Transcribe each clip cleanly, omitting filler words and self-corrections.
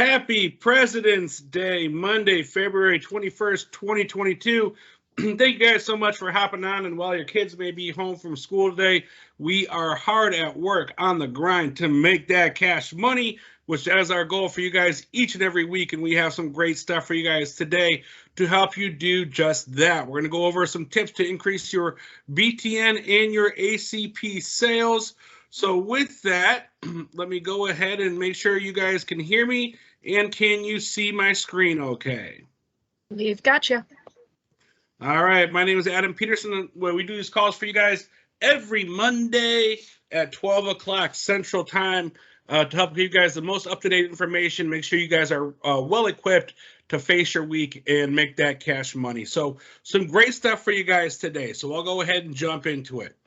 Happy President's Day, Monday, February 21st, 2022. Thank you guys so much for hopping on. And while your kids may be home from school today, we are hard at work on the grind to make that cash money, which is our goal for you guys each and every week. And we have some great stuff for you guys today to help you do just that. We're going to go over some tips to increase your BTN and your ACP sales. So with that, let me go ahead and make sure you guys can hear me. And can you see my screen okay? We've got you. All right, my name is Adam Peterson. Where we do these calls for you guys every Monday at 12 o'clock Central Time to help give you guys the most up-to-date information. Make sure you guys are well-equipped to face your week and make that cash money. So some great stuff for you guys today. So I'll go ahead and jump into it.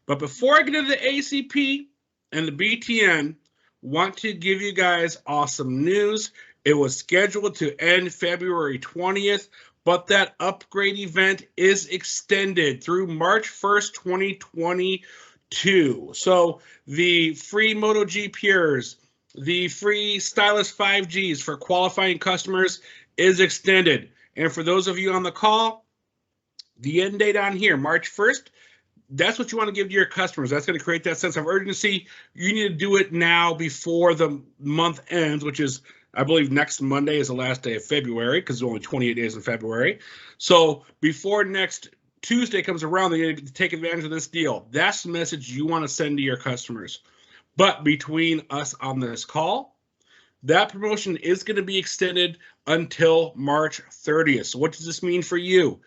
But before I get into the ACP and the BTN, want to give you guys awesome news. It was scheduled to end February 20th, but that upgrade event is extended through March 1st, 2022. So the free MotoG Pures, the free Stylus 5Gs for qualifying customers is extended. And for those of you on the call, the end date on here, March 1st, that's what you want to give to your customers. That's going to create that sense of urgency. You need to do it now before the month ends, which is, I believe, next Monday is the last day of February because there's only 28 days in February. So before next Tuesday comes around, they need to take advantage of this deal. That's the message you want to send to your customers. But between us on this call, that promotion is going to be extended until March 30th. So what does this mean for you?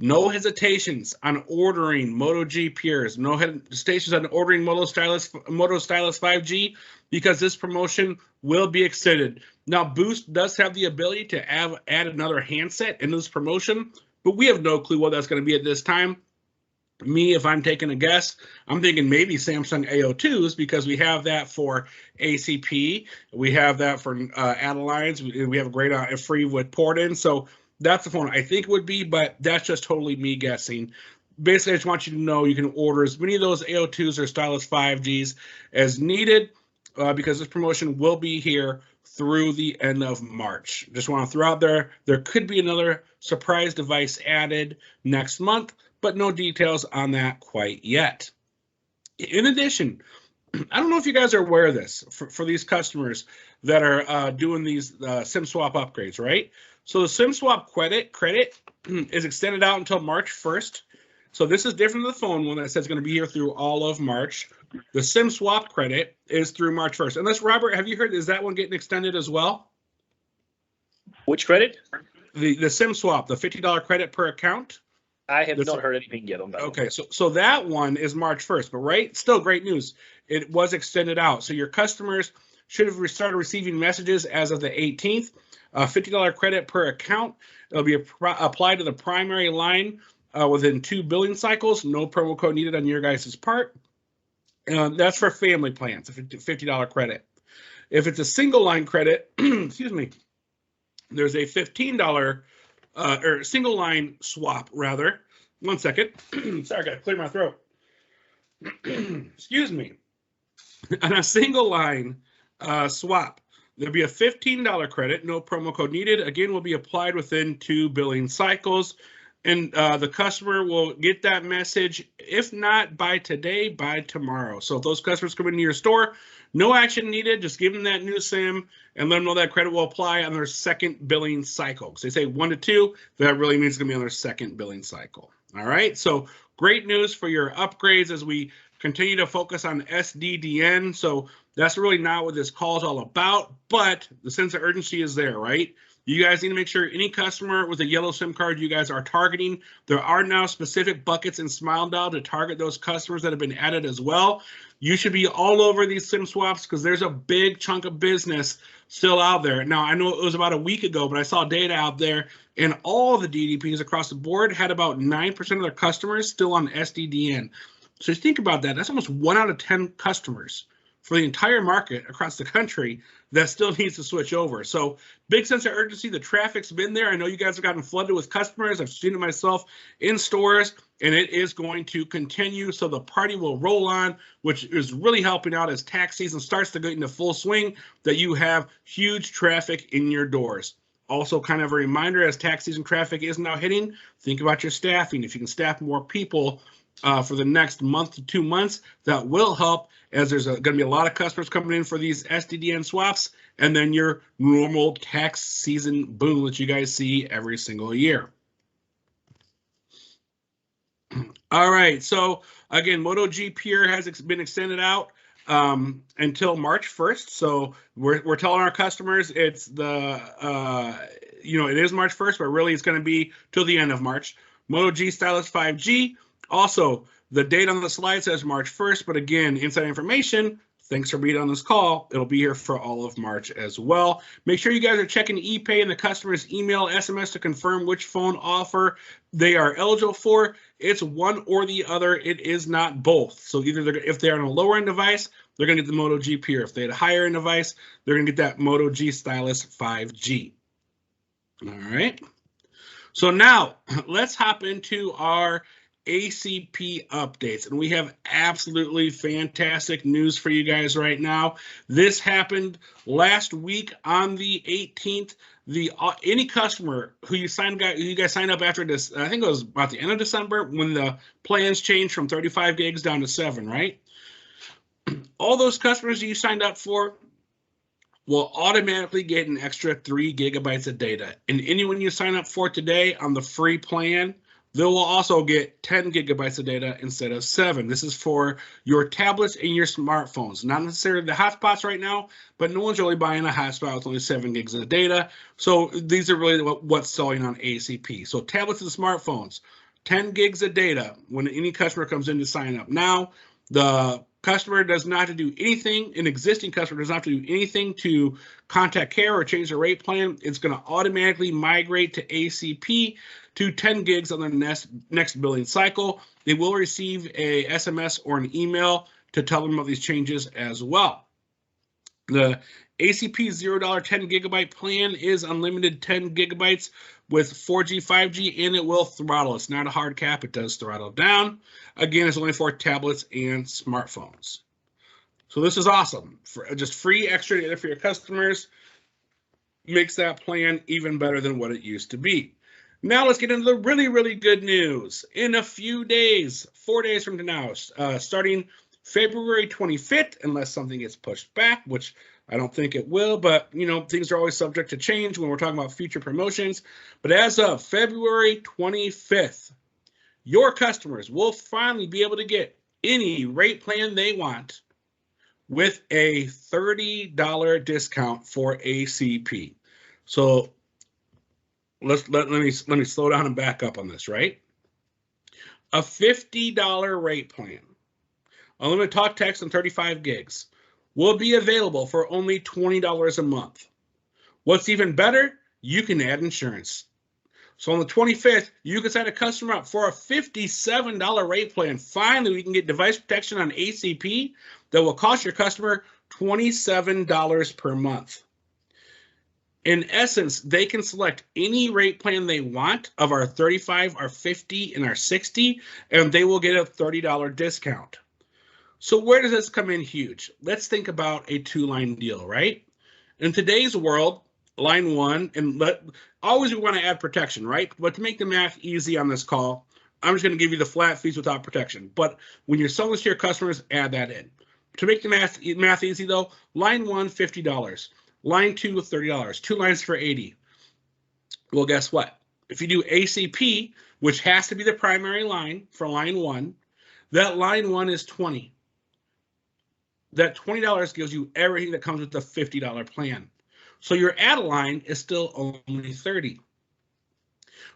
No hesitations on ordering MotoG Pures. No hesitations on ordering Moto Stylus 5G because this promotion will be extended. Now, Boost does have the ability to add another handset into this promotion, but we have no clue what that's going to be at this time. Me, if I'm taking a guess, I'm thinking maybe Samsung AO2s because we have that for ACP. We have that for Adelines. We have a great free with port-in. So that's the phone I think it would be, but that's just totally me guessing. Basically, I just want you to know you can order as many of those AO2s or Stylus 5Gs as needed because this promotion will be here through the end of March. Just want to throw out there could be another surprise device added next month, but no details on that quite yet. In addition, I don't know if you guys are aware of this for these customers that are doing these SIM swap upgrades, right? So the SIM swap credit is extended out until March 1st. So this is different than the phone one that says it's going to be here through all of March. The SIM swap credit is through March 1st. Unless, Robert, have you heard, is that one getting extended as well? Which credit? The SIM swap, the $50 credit per account. I have not heard anything yet on that. Okay, so that one is March 1st, but right, still great news. It was extended out. So your customers should have started receiving messages as of the 18th. $50 credit per account. It'll be applied to the primary line within 2 billing cycles. No promo code needed on your guys' part. That's for family plans, a $50 credit. If it's a single line credit, excuse me, there's a $15 or single line swap, rather. 1 second. Sorry, I got to clear my throat. Excuse me. On a single line swap, there'll be a $15 credit, no promo code needed. Again, will be applied within 2 billing cycles. And the customer will get that message, if not by today, by tomorrow. So if those customers come into your store, no action needed. Just give them that new SIM and let them know that credit will apply on their second billing cycle. So they say 1 to 2, that really means it's going to be on their second billing cycle. All right, so great news for your upgrades as we continue to focus on SDDN. So that's really not what this call is all about, but the sense of urgency is there, right? You guys need to make sure any customer with a yellow SIM card you guys are targeting. There are now specific buckets in SmileDial to target those customers that have been added as well. You should be all over these SIM swaps because there's a big chunk of business still out there. Now, I know it was about a week ago, but I saw data out there and all the DDPs across the board had about 9% of their customers still on SDDN. So think about that. That's almost 1 out of 10 customers for the entire market across the country that still needs to switch over. So big sense of urgency. The traffic's been there. I know you guys have gotten flooded with customers. I've seen it myself in stores. and it is going to continue. So the party will roll on, which is really helping out as tax season starts to get into full swing, that you have huge traffic in your doors. Also, kind of a reminder, as tax season traffic is now hitting, think about your staffing. If you can staff more people for the next month to 2 months, that will help, as there's going to be a lot of customers coming in for these SDDN swaps, and then your normal tax season boom that you guys see every single year. All right, so again, MotoGP here has been extended out until March 1st. So we're telling our customers it's the, it is March 1st, but really it's going to be till the end of March. MotoG Stylus 5G, also the date on the slide says March 1st, but again, inside information, thanks for being on this call. It'll be here for all of March as well. Make sure you guys are checking ePay and the customer's email, SMS to confirm which phone offer they are eligible for. It's one or the other. It is not both. So either if they're on a lower end device, they're going to get the MotoGP, or if they had a higher end device, they're going to get that MotoG Stylus 5G. All right. So now let's hop into our ACP updates, and we have absolutely fantastic news for you guys right now. This happened last week on the 18th. Any customer who you guys signed up after this, I think it was about the end of December when the plans changed from 35 gigs down to 7, right? All those customers you signed up for will automatically get an extra 3 gigabytes of data. And anyone you sign up for today on the free plan, they will also get 10 gigabytes of data instead of 7. This is for your tablets and your smartphones, not necessarily the hotspots right now, but no one's really buying a hotspot with only 7 gigs of data. So these are really what's selling on ACP. So tablets and smartphones, 10 gigs of data when any customer comes in to sign up. Now, the customer does not have to do anything, an existing customer does not have to do anything to contact care or change their rate plan. It's going to automatically migrate to ACP to 10 gigs on the next billing cycle. They will receive a SMS or an email to tell them of these changes as well. The ACP $0 10 gigabyte plan is unlimited 10 gigabytes with 4G, 5G, and it will throttle. It's not a hard cap. It does throttle down. Again, it's only for tablets and smartphones. So this is awesome. For just free extra data for your customers makes that plan even better than what it used to be. Now let's get into the really, really good news. In a few days, 4 days from now, starting February 25th, unless something gets pushed back, which I don't think it will, but things are always subject to change when we're talking about future promotions. But as of February 25th, your customers will finally be able to get any rate plan they want with a $30 discount for ACP. So let me slow down and back up on this, right? A $50 rate plan, unlimited talk, text, and 35 gigs will be available for only $20 a month. What's even better, you can add insurance. So on the 25th, you can sign a customer up for a $57 rate plan. Finally, we can get device protection on ACP that will cost your customer $27 per month. In essence, they can select any rate plan they want of our 35, our 50, and our 60, and they will get a $30 discount. So where does this come in huge? Let's think about a 2-line deal, right? In today's world, line 1, and always we want to add protection, right? But to make the math easy on this call, I'm just going to give you the flat fees without protection. But when you're selling this to your customers, add that in. To make the math easy though, line 1, $50. Line 2, $30. 2 lines for $80. Well, guess what? If you do ACP, which has to be the primary line for line 1, that line 1 is $20. That $20 gives you everything that comes with the $50 plan. So your add-a-line is still only $30.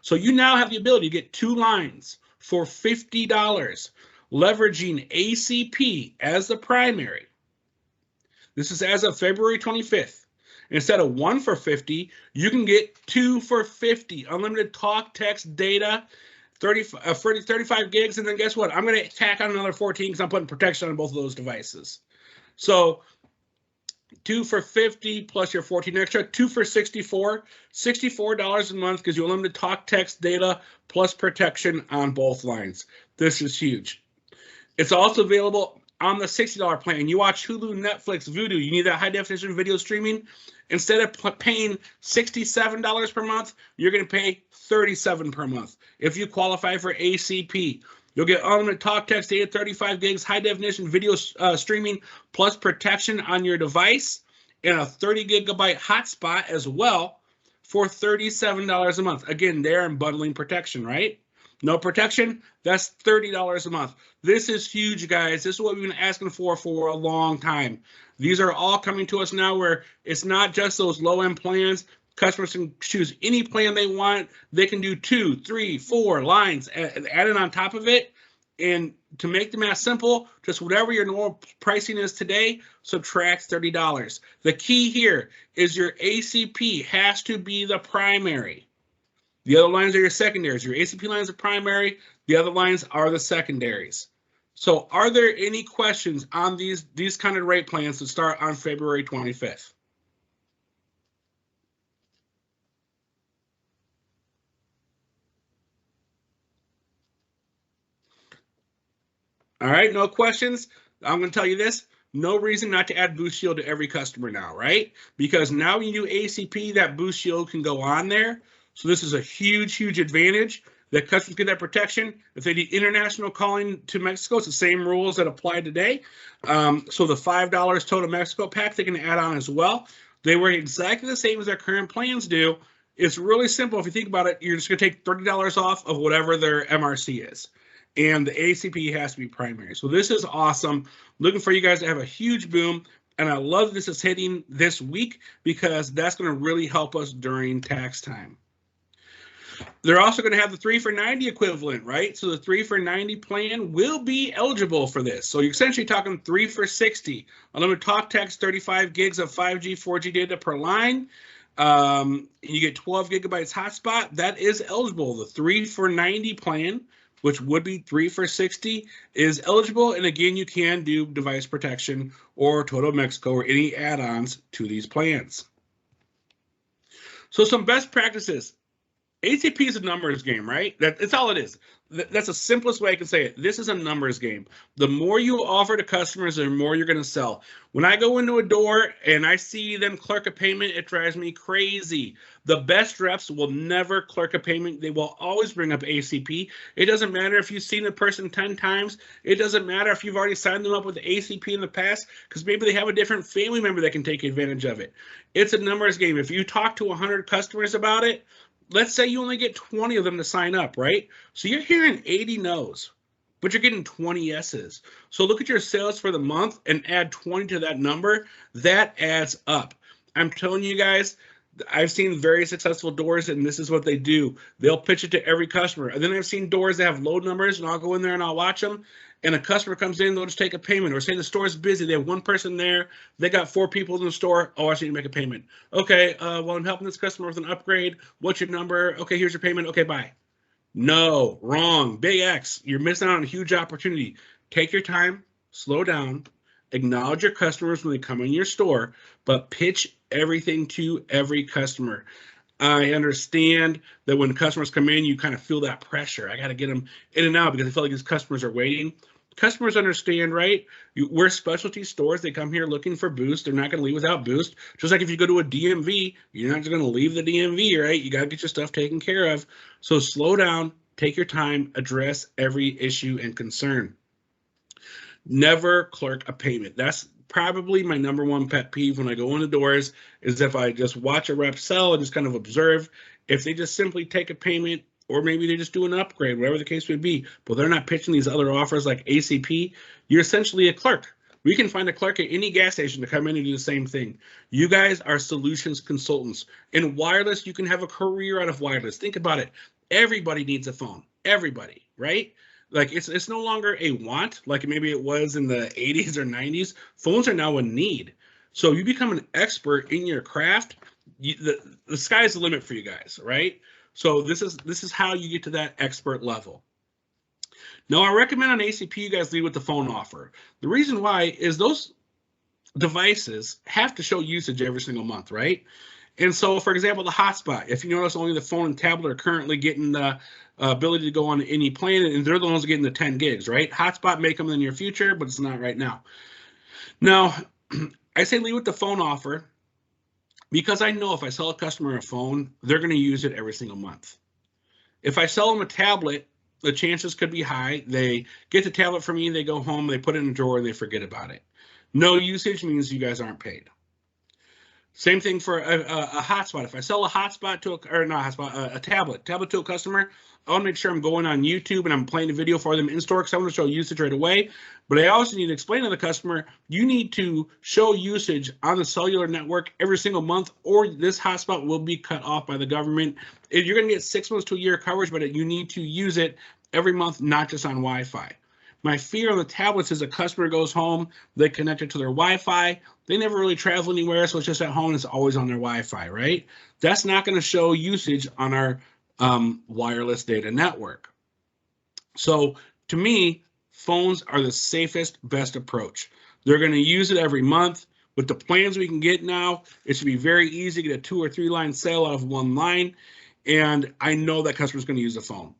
So you now have the ability to get 2 lines for $50, leveraging ACP as the primary. This is as of February 25th. Instead of 1 for $50, you can get 2 for $50. Unlimited talk, text, data, 35 gigs, and then guess what? I'm going to tack on another 14 because I'm putting protection on both of those devices. So 2 for $50 plus your 14 extra, 2 for $64 a month gives you unlimited talk, text, data, plus protection on both lines. This is huge. It's also available on the $60 plan. You watch Hulu, Netflix, Vudu, you need that high definition video streaming. Instead of paying $67 per month, you're going to pay $37 per month. If you qualify for ACP, you'll get unlimited talk, text, data, 35 gigs, high definition video streaming, plus protection on your device, and a 30 gigabyte hotspot as well for $37 a month. Again, they're in bundling protection, right? No protection, that's $30 a month. This is huge, guys. This is what we've been asking for a long time. These are all coming to us now where it's not just those low-end plans. Customers can choose any plan they want. They can do 2, 3, 4 lines added on top of it. And to make the math simple, just whatever your normal pricing is today, subtract $30. The key here is your ACP has to be the primary. The other lines are your secondaries. Your ACP lines are primary. The other lines are the secondaries. So are there any questions on these kind of rate plans to start on February 25th? All right, no questions. I'm going to tell you this. No reason not to add Boost Shield to every customer now, right? Because now when you do ACP, that Boost Shield can go on there. So this is a huge, huge advantage that customers get that protection. If they need international calling to Mexico, it's the same rules that apply today. So the $5 total Mexico pack they can add on as well. They work exactly the same as their current plans do. It's really simple. If you think about it, you're just going to take $30 off of whatever their MRC is. And the ACP has to be primary. So this is awesome. Looking for you guys to have a huge boom. And I love this is hitting this week because that's going to really help us during tax time. They're also going to have the 3 for $90 equivalent, right? So the 3 for $90 plan will be eligible for this. So you're essentially talking 3 for $60. Unlimited talk, text, 35 gigs of 5G, 4G data per line. You get 12 gigabytes hotspot. That is eligible. The 3 for $90 plan, which would be 3 for $60, is eligible. And again, you can do device protection or Total Mexico or any add-ons to these plans. So some best practices. ACP is a numbers game, right? That's all it is. That's the simplest way I can say it. This is a numbers game. The more you offer to customers, the more you're going to sell. When I go into a door and I see them clerk a payment, it drives me crazy. The best reps will never clerk a payment. They will always bring up ACP. It doesn't matter if you've seen the person 10 times. It doesn't matter if you've already signed them up with the ACP in the past, because maybe they have a different family member that can take advantage of it. It's a numbers game. If you talk to 100 customers about it, let's say you only get 20 of them to sign up, right? So you're hearing 80 no's, but you're getting 20 yeses. So look at your sales for the month and add 20 to that number. That adds up. I'm telling you guys, I've seen very successful doors, and this is what they do. They'll pitch it to every customer. And then I've seen doors that have low numbers, and I'll go in there and I'll watch them. And a customer comes in, they'll just take a payment. Or say the store's busy, they have one person there, they got 4 people in the store. Oh, I just need to make a payment. Okay, well, I'm helping this customer with an upgrade. What's your number? Okay, here's your payment. Okay, bye. No, wrong, big X. You're missing out on a huge opportunity. Take your time, slow down, acknowledge your customers when they come in your store, but pitch everything to every customer. I understand that when customers come in, you kind of feel that pressure. I got to get them in and out because I feel like these customers are waiting. Customers understand, right? We're specialty stores. They come here looking for Boost. They're not going to leave without Boost. Just like if you go to a DMV, you're not just going to leave the DMV, right? You got to get your stuff taken care of. So slow down, take your time, address every issue and concern. Never clerk a payment. That's probably my #1 pet peeve when I go in the doors, is if I just watch a rep sell and just kind of observe. If they just simply take a payment, or maybe they just do an upgrade, whatever the case may be, but they're not pitching these other offers like ACP, you're essentially a clerk. We can find a clerk at any gas station to come in and do the same thing. You guys are solutions consultants. In wireless, you can have a career out of wireless. Think about it. Everybody needs a phone. Everybody, right? Like it's no longer a want, like maybe it was in the 80s or 90s. Phones are now a need. So you become an expert in your craft. The sky's the limit for you guys, right? So this is how you get to that expert level. Now, I recommend on ACP you guys lead with the phone offer. The reason why is those devices have to show usage every single month, right? And so, for example, the hotspot, if you notice only the phone and tablet are currently getting the ability to go on any plan, and they're the ones getting the 10 gigs, right? Hotspot may come in the near future, but it's not right now. Now, I say leave with the phone offer because I know if I sell a customer a phone, they're going to use it every single month. If I sell them a tablet, the chances could be high. They get the tablet from me, they go home, they put it in a drawer, and they forget about it. No usage means you guys aren't paid. Same thing for a hotspot. If I sell a hotspot to a tablet to a customer, I want to make sure I'm going on YouTube and I'm playing the video for them in store because I want to show usage right away. But I also need to explain to the customer, you need to show usage on the cellular network every single month, or this hotspot will be cut off by the government. You're going to get 6 months to a year coverage, but you need to use it every month, not just on Wi-Fi. My fear on the tablets is a customer goes home, they connect it to their Wi-Fi, they never really travel anywhere, so it's just at home, it's always on their Wi-Fi, right? That's not going to show usage on our wireless data network. So to me, phones are the safest, best approach. They're going to use it every month. With the plans we can get now, it should be very easy to get a 2 or 3 line sale out of 1 line, and I know that customer's going to use the phone.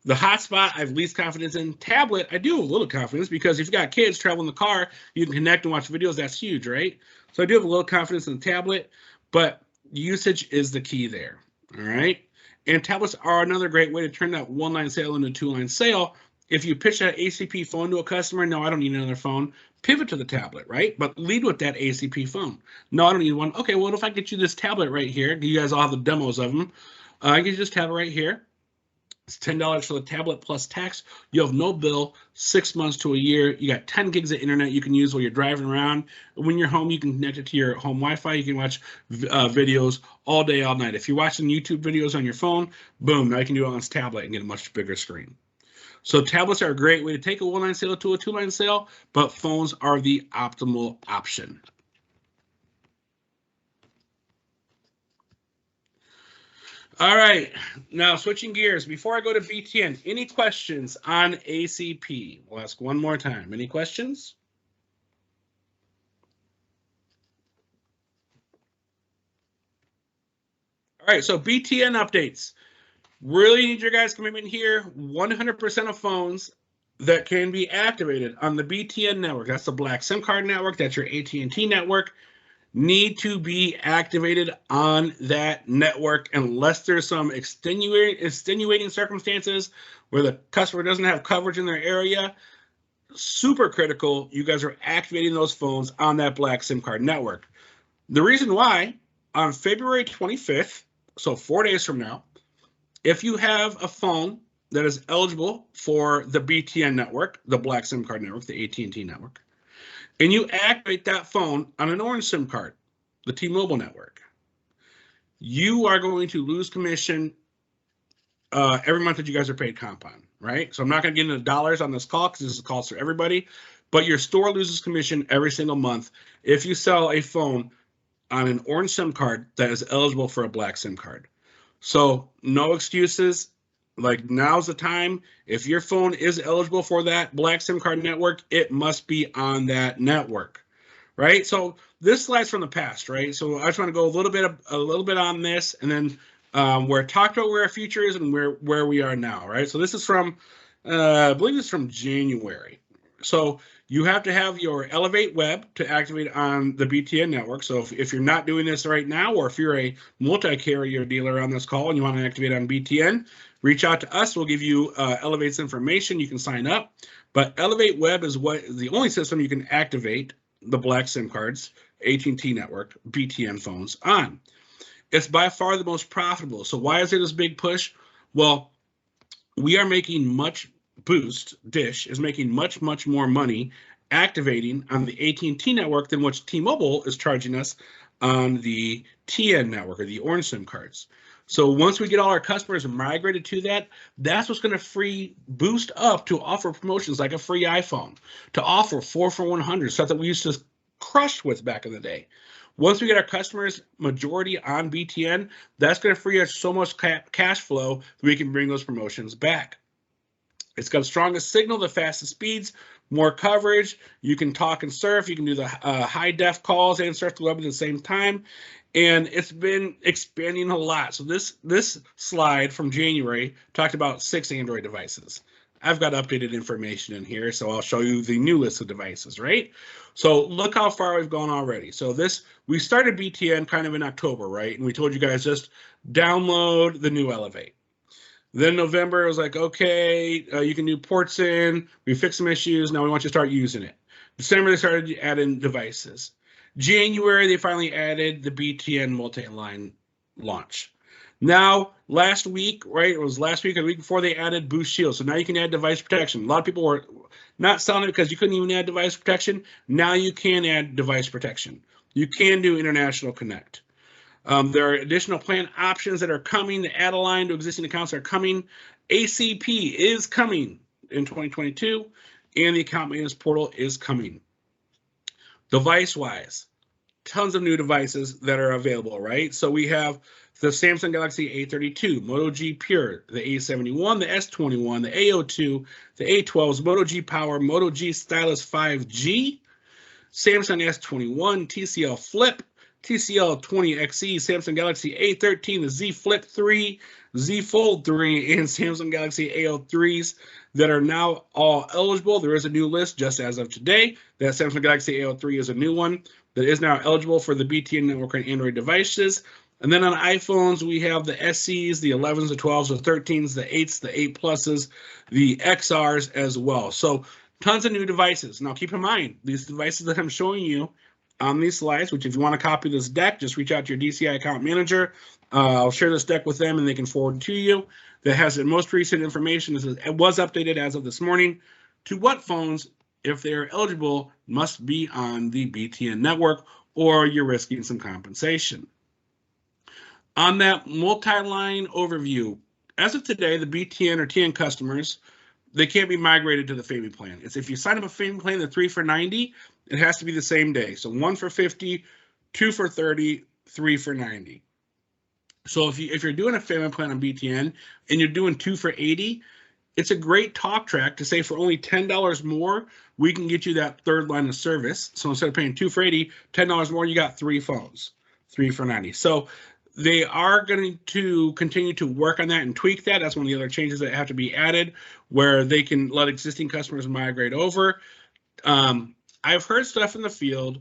The hotspot, I have least confidence in. Tablet, I do have a little confidence because if you've got kids traveling in the car, you can connect and watch videos. That's huge, right? So I do have a little confidence in the tablet, but usage is the key there, all right? And tablets are another great way to turn that 1 line sale into a 2 line sale. If you pitch that ACP phone to a customer, no, I don't need another phone, pivot to the tablet, right? But lead with that ACP phone. No, I don't need one. Okay, well, if I get you this tablet right here, you guys all have the demos of them. I get you this tablet right here. It's $10 for the tablet plus tax. You have no bill, 6 months to a year. You got 10 gigs of internet you can use while you're driving around. When you're home, you can connect it to your home Wi-Fi. You can watch videos all day, all night. If you're watching YouTube videos on your phone, boom, now you can do it on this tablet and get a much bigger screen. So tablets are a great way to take a 1 line sale to a 2 line sale, but phones are the optimal option. All right, now switching gears. Before I go to BTN, any questions on ACP? We'll ask one more time. Any questions? All right, so BTN updates. Really need your guys' commitment here. 100% of phones that can be activated on the BTN network, that's the black SIM card network, that's your AT&T network, need to be activated on that network unless there's some extenuating circumstances where the customer doesn't have coverage in their area. Super critical, you guys are activating those phones on that black SIM card network. The reason why, on February 25th, so 4 days from now, if you have a phone that is eligible for the BTN network, the black SIM card network, the AT&T network, and you activate that phone on an orange SIM card, the T-Mobile network, you are going to lose commission every month that you guys are paid comp on, right? So I'm not going to get into dollars on this call because this is a call for everybody, but your store loses commission every single month if you sell a phone on an orange SIM card that is eligible for a black SIM card. So no excuses. Like, now's the time. If your phone is eligible for that black SIM card network, it must be on that network, right? So this slide's from the past, right? So I just want to go a little bit on this, and then we're talked about where our future is and where we are now, right? So this is from, I believe it's from January. So you have to have your Elevate web to activate on the BTN network. So if you're not doing this right now, or if you're a multi-carrier dealer on this call and you want to activate on BTN, reach out to us. We'll give you Elevate's information. You can sign up. But Elevate web is the only system you can activate the black SIM cards, AT&T network, BTN phones on. It's by far the most profitable. So why is it this big push? Well, we are making Dish is making much more money activating on the AT&T network than what T-Mobile is charging us on the TN network, or the orange SIM cards. So once we get all our customers migrated to that, that's what's going to boost up to offer promotions like a free iPhone, to offer 4 for 100, stuff that we used to crush with back in the day. Once we get our customers majority on BTN, that's going to free us so much cash flow that we can bring those promotions back. It's got the strongest signal, the fastest speeds, more coverage. You can talk and surf. You can do the high def calls and surf the web at the same time. And it's been expanding a lot. So this slide from January talked about 6 Android devices. I've got updated information in here, so I'll show you the new list of devices, right? So look how far we've gone already. So we started BTN kind of in October, right? And we told you guys just download the new Elevate. Then November, it was like, okay, you can do ports in. We fixed some issues. Now we want you to start using it. December, they started adding devices. January, they finally added the BTN multi-line launch. Now, last week, right, it was last week or the week before, they added Boost Shield. So now you can add device protection. A lot of people were not selling it because you couldn't even add device protection. Now you can add device protection. You can do International Connect. There are additional plan options that are coming. The add a line to existing accounts are coming. ACP is coming in 2022, and the account maintenance portal is coming. Device-wise, tons of new devices that are available, right? So we have the Samsung Galaxy A32, Moto G Pure, the A71, the S21, the A02, the A12s, Moto G Power, Moto G Stylus 5G, Samsung S21, TCL Flip, TCL 20XE, Samsung Galaxy A13, the Z Flip 3, Z Fold 3, and Samsung Galaxy A03s that are now all eligible. There is a new list just as of today. That Samsung Galaxy A03 is a new one that is now eligible for the BTN network and Android devices. And then on iPhones, we have the SEs, the 11s, the 12s, the 13s, the 8s, the 8 Pluses, the XRs as well. So tons of new devices. Now keep in mind, these devices that I'm showing you on these slides, which if you want to copy this deck, just reach out to your DCI account manager. I'll share this deck with them and they can forward it to you. That has the most recent information. It was updated as of this morning to what phones, if they're eligible, must be on the BTN network or you're risking some compensation. On that multi-line overview, as of today, the BTN or TN customers, they can't be migrated to the family plan. It's if you sign up a family plan, the 3 for $90, it has to be the same day. So 1 for $50, 2 for $30, 3 for $90. So if you're doing a family plan on BTN and you're doing 2 for $80, it's a great talk track to say for only $10 more, we can get you that third line of service. So instead of paying 2 for $80, $10 more, you got 3 phones, 3 for $90. So they are going to continue to work on that and tweak that. That's one of the other changes that have to be added, where they can let existing customers migrate over. I've heard stuff in the field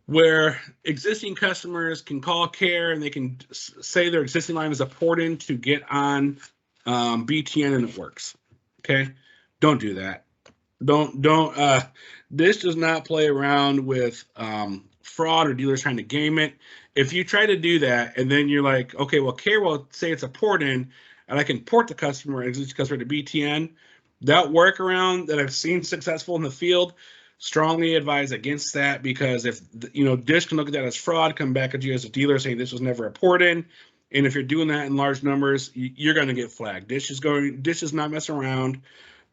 where existing customers can call care and they can say their existing line is a port in to get on BTN and it works. Okay, don't do that. Don't. This does not play around with fraud or dealers trying to game it. If you try to do that and then you're like, okay, well, care will say it's a port in and I can port the customer, existing customer to BTN, that workaround that I've seen successful in the field, strongly advise against that, because if, Dish can look at that as fraud, come back at you as a dealer saying this was never a port in. And if you're doing that in large numbers, you're going to get flagged. Dish is not messing around.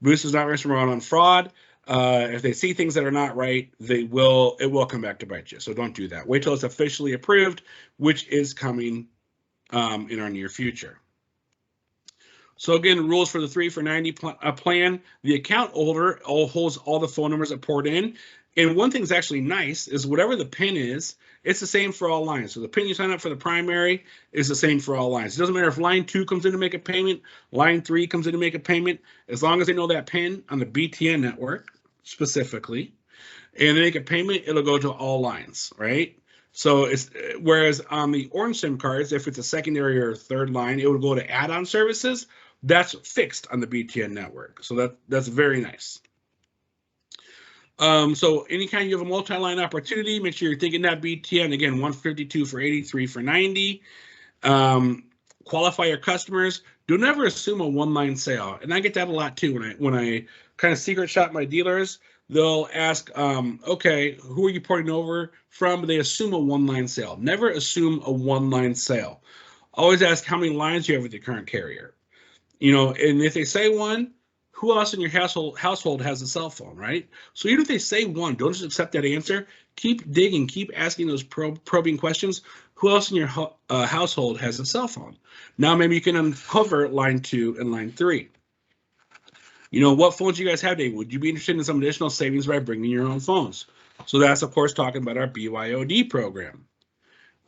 Boost is not messing around on fraud. If they see things that are not right, it will come back to bite you. So don't do that. Wait till it's officially approved, which is coming in our near future. So again, rules for the 3 for $90 plan. The account holder holds all the phone numbers that port in. And one thing that's actually nice is whatever the PIN is, it's the same for all lines. So the PIN you sign up for the primary is the same for all lines. It doesn't matter if line 2 comes in to make a payment, line 3 comes in to make a payment, as long as they know that PIN on the BTN network specifically, and they make a payment, it'll go to all lines, right? So whereas on the orange SIM cards, if it's a secondary or third line, it would go to add-on services. That's fixed on the BTN network. So that's very nice. So anytime you have a multi-line opportunity, make sure you're thinking that BTN, again, 152 for 83 for 90. Qualify your customers. Don't ever assume a one-line sale. And I get that a lot too when I kind of secret shop my dealers. They'll ask, okay, who are you porting over from? They assume a one-line sale. Never assume a one-line sale. Always ask how many lines you have with your current carrier. And if they say one, who else in your household has a cell phone, right? So even if they say one, don't just accept that answer. Keep digging, keep asking those probing questions. Who else in your household has a cell phone? Now maybe you can uncover line 2 and line 3. You know, what phones do you guys have today? Would you be interested in some additional savings by bringing your own phones? So that's, of course, talking about our BYOD program.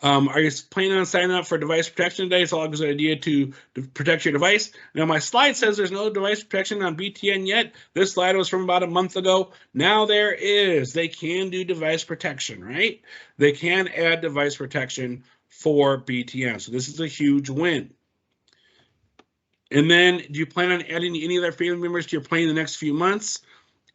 Are you planning on signing up for device protection today? It's all a good idea to protect your device. Now, my slide says there's no device protection on BTN yet. This slide was from about a month ago. Now there is. They can do device protection, right? They can add device protection for BTN. So this is a huge win. And then, do you plan on adding any other family members to your plan in the next few months?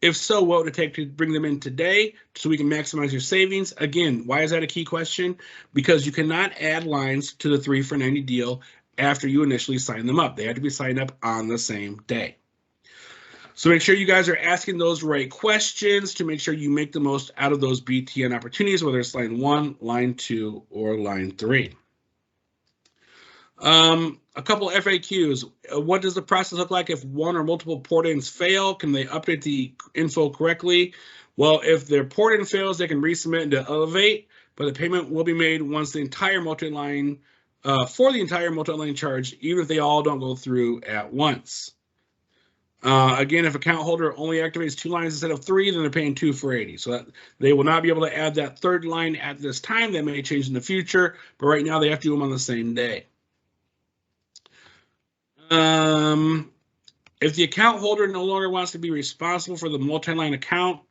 If so, what would it take to bring them in today so we can maximize your savings? Again, why is that a key question? Because you cannot add lines to the 3 for $90 deal after you initially sign them up. They have to be signed up on the same day. So make sure you guys are asking those right questions to make sure you make the most out of those BTN opportunities, whether it's line 1, line 2, or line 3. A couple of FAQs. What does the process look like if one or multiple port-ins fail? Can they update the info correctly? Well, if their port-in fails, they can resubmit into Elevate, but the payment will be made once the entire multi-line, for the entire multi-line charge, even if they all don't go through at once. Again, if account holder only activates 2 lines instead of 3, then they're paying 2 for $80. So that they will not be able to add that 3rd line at this time. That may change in the future, but right now they have to do them on the same day. If the account holder no longer wants to be responsible for the multi-line account,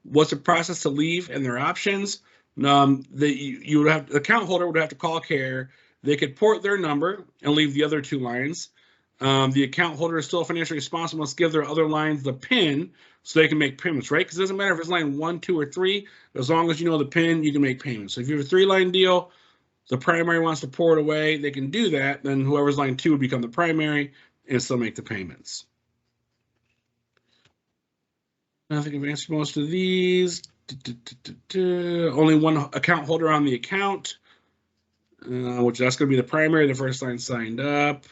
what's the process to leave and their options? You would have, the account holder would have to call care. They could port their number and leave the other 2 lines. The account holder is still financially responsible. Must give their other lines the PIN so they can make payments, right? Because it doesn't matter if it's line 1, 2, or 3. As long as you know the PIN, you can make payments. So if you have a 3-line deal, the primary wants to pour it away, they can do that. Then whoever's line 2 would become the primary and still make the payments. I think I've answered most of these. Only one account holder on the account, which that's going to be the primary, the first line signed up.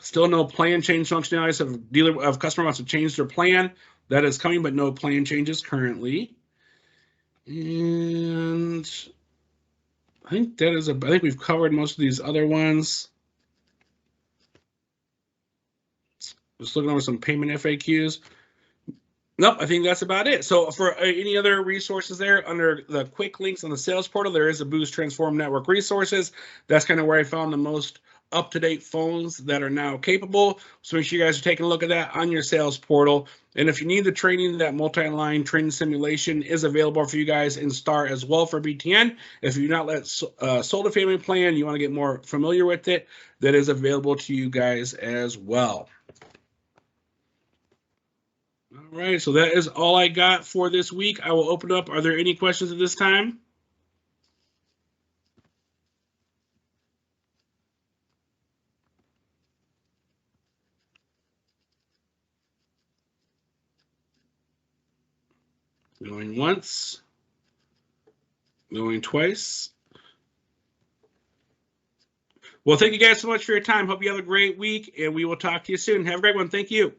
Still no plan change functionality. So if customer wants to change their plan, that is coming, but no plan changes currently. And I think that is I think we've covered most of these other ones. Just looking over some payment FAQs. Nope, I think that's about it. So for any other resources there, under the quick links on the sales portal, there is a Boost Transform Network resources. That's kind of where I found the most up-to-date phones that are now capable. So make sure you guys are taking a look at that on your sales portal. And if you need the training, that multi-line training simulation is available for you guys in STAR as well for BTN. If you're not sold a family plan, you want to get more familiar with it, that is available to you guys as well. All right, so that is all I got for this week. I will open up. Are there any questions at this time? Going once, going twice. Well, thank you guys so much for your time. Hope you have a great week, and we will talk to you soon. Have a great one. Thank you.